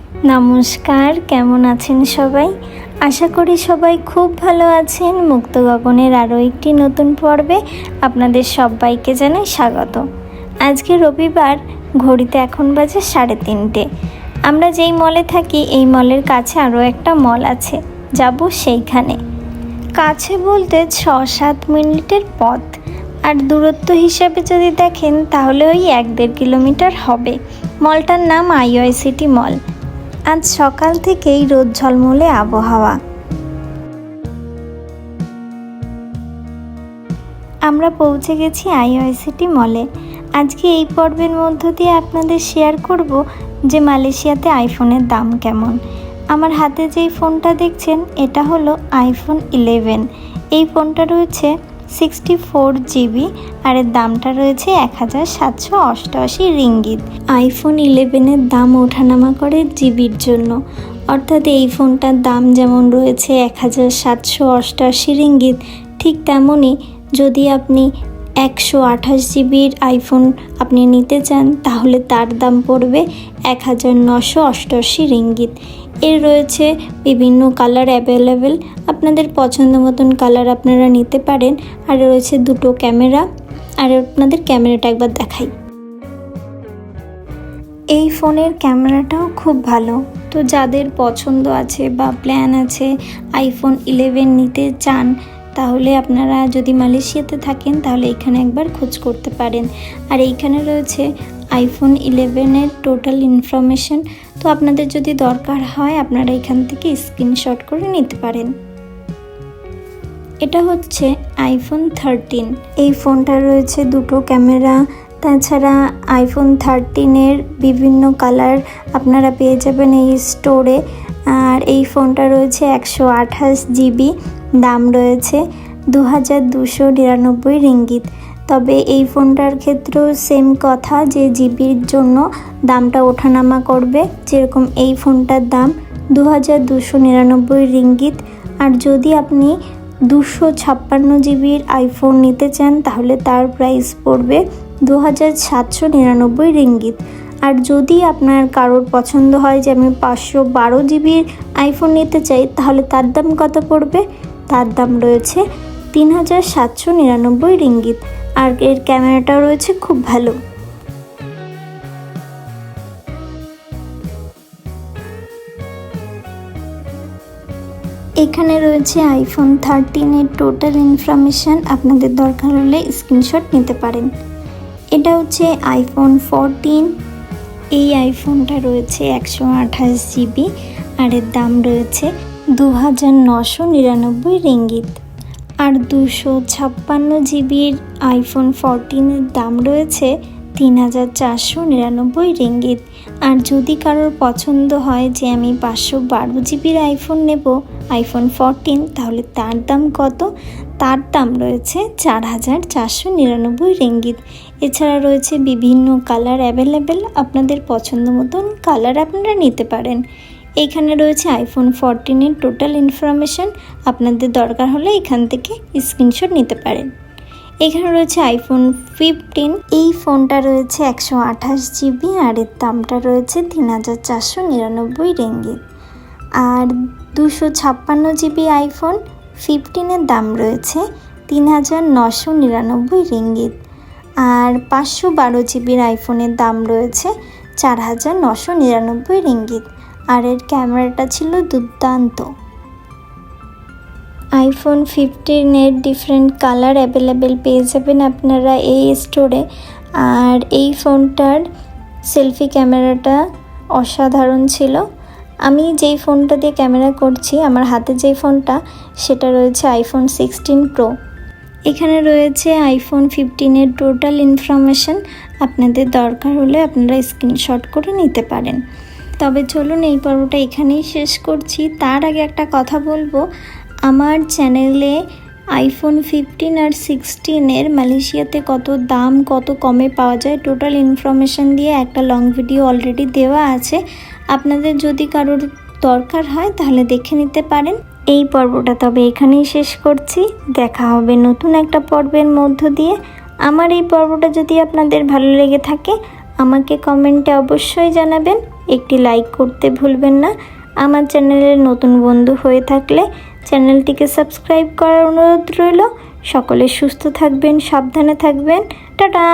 নমস্কার, কেমন আছেন সবাই? আশা করি সবাই খুব ভালো আছেন। মুক্ত গগনের আরও একটি নতুন পর্বে আপনাদের সবাইকে জানাই স্বাগত। আজকে রবিবার, ঘড়িতে এখন বাজে 3:30। আমরা যেই মলে থাকি এই মলের কাছে আরও একটা মল আছে, যাব সেইখানে। কাছে বলতে 6-7 মিনিটের পথ, আর দূরত্ব হিসাবে যদি দেখেন তাহলে ওই 1-1.5 কিলোমিটার হবে। মলটার নাম IOICity মল। আজ সকাল থেকেই রোদ ঝলমলে আবহাওয়া। আমরা পৌঁছে গেছি IOICity মলে। আজকে এই পর্বের মধ্য দিয়ে আপনাদের শেয়ার করব যে মালয়েশিয়াতে আইফোনের দাম কেমন। আমার হাতে যেই ফোনটা দেখছেন এটা হলো আইফোন 11। এই ফোনটা রয়েছে 64 GB আর এর দামটা রয়েছে 1788 রিঙ্গিত। আইফোন 11-এর দাম ওঠানামা করে জিবির জন্য, অর্থাৎ এই ফোনটার দাম যেমন রয়েছে 1788 রিঙ্গিত, ঠিক তেমনই যদি আপনি 128 জিবির আইফোন আপনি নিতে চান তাহলে তার দাম পড়বে 1988 রিঙ্গিত। এর রয়েছে বিভিন্ন কালার অ্যাভেলেবেল, আপনাদের পছন্দ মতন কালার আপনারা নিতে পারেন। আর রয়েছে দুটো ক্যামেরা, আর আপনাদের ক্যামেরাটা একবার দেখাই। এই ফোনের ক্যামেরাটাও খুব ভালো। তো যাদের পছন্দ আছে বা প্ল্যান আছে আইফোন 11 নিতে চান, তাহলে আপনারা যদি মালয়েশিয়াতে থাকেন তাহলে এখানে একবার খোঁজ করতে পারেন। আর এইখানে রয়েছে আইফোন 11-এর টোটাল ইনফরমেশন। তো আপনাদের যদি দরকার হয় আপনারা এখান থেকে স্ক্রিনশট করে নিতে পারেন। এটা হচ্ছে আইফোন 13। এই ফোনটা রয়েছে দুটো ক্যামেরা, তাছাড়া আইফোন 13-এর বিভিন্ন কালার আপনারা পেয়ে যাবেন এই স্টোরে। আর এই ফোনটা রয়েছে 128 জিবি, দাম রয়েছে 2299 রিঙ্গিত। তবে এই ফোনটার ক্ষেত্রেও সেম কথা যে জিবির জন্য দামটা ওঠানামা করবে। যেরকম এই ফোনটার দাম 2299 রিঙ্গিত, আর যদি আপনি 256 জিবির আইফোন নিতে চান তাহলে তার প্রাইস পড়বে 2799 রিঙ্গিত। আর যদি আপনার কারোর পছন্দ হয় যে আমি 512 জিবির আইফোন নিতে চাই তাহলে তার দাম কত পড়বে? তার দাম রয়েছে 3799 রিঙ্গিত। আর এর ক্যামেরাটাও রয়েছে খুব ভালো। এখানে রয়েছে আইফোন 13-এর টোটাল ইনফরমেশান, আপনাদের দরকার হলে স্ক্রিনশট নিতে পারেন। এটা হচ্ছে আইফোন 14। এই আইফোনটা রয়েছে 128 জিবি আর এর দাম রয়েছে 2999 রিঙ্গিত। আর 256 জিবির আইফোন 14-এর দাম রয়েছে 3499 রিঙ্গিত। আর যদি কারোর পছন্দ হয় যে আমি 512 জিবির আইফোন নেব আইফোন 14, তাহলে তার দাম কত? তার দাম রয়েছে 4499 রিঙ্গিত। এছাড়া রয়েছে বিভিন্ন কালার অ্যাভেলেবেল, আপনাদের পছন্দ মতন কালার আপনারা নিতে পারেন। এইখানে রয়েছে আইফোন 14-এর টোটাল ইনফরমেশান, আপনাদের দরকার হলে এখান থেকে স্ক্রিনশট নিতে পারেন। এখানে রয়েছে আইফোন 15। এই ফোনটা রয়েছে 128 জিবি আর এর দামটা রয়েছে 3499 রিঙ্গিত। আর 256 জিবি আইফোন 15-এর দাম রয়েছে 3999 রিঙ্গিত। আর 512 জিবির আইফোনের দাম রয়েছে 4999 রিঙ্গিত। আর এর ক্যামেরাটা ছিল দুর্দান্ত। আইফোন 15-এর ডিফারেন্ট কালার অ্যাভেলেবেল পেয়ে যাবেন আপনারা এই স্টোরে। আর এই ফোনটার সেলফি ক্যামেরাটা অসাধারণ ছিল। আমি যেই ফোনটা দিয়ে ক্যামেরা করছি, আমার হাতে যেই ফোনটা, সেটা রয়েছে আইফোন 16 প্রো। এখানে রয়েছে আইফোন 15-এর টোটাল ইনফরমেশান, আপনাদের দরকার হলে আপনারা স্ক্রিনশট করে নিতে পারেন। তবে চলুন এই পর্বটা এখানেই শেষ করছি। তার আগে একটা কথা বলবো, আমার চ্যানেলে আইফোন 15 আর 16-এর মালয়েশিয়াতে কত দাম, কত কমে পাওয়া যায় টোটাল ইনফরমেশান দিয়ে একটা লং ভিডিও অলরেডি দেওয়া আছে। আপনাদের যদি কারোর দরকার হয় তাহলে দেখে নিতে পারেন। এই পর্বটা তবে এখানেই শেষ করছি। দেখা হবে নতুন একটা পর্বের মধ্য দিয়ে। আমার এই পর্বটা যদি আপনাদের ভালো লেগে থাকে আমাকে কমেন্টে অবশ্যই জানাবেন। একটি লাইক করতে ভুলবেন না। আমার চ্যানেলের নতুন বন্ধু হয়ে থাকলে চ্যানেলটিকে সাবস্ক্রাইব করার অনুরোধ রইল। সকলে সুস্থ থাকবেন, সাবধানে থাকবেন। টাটা।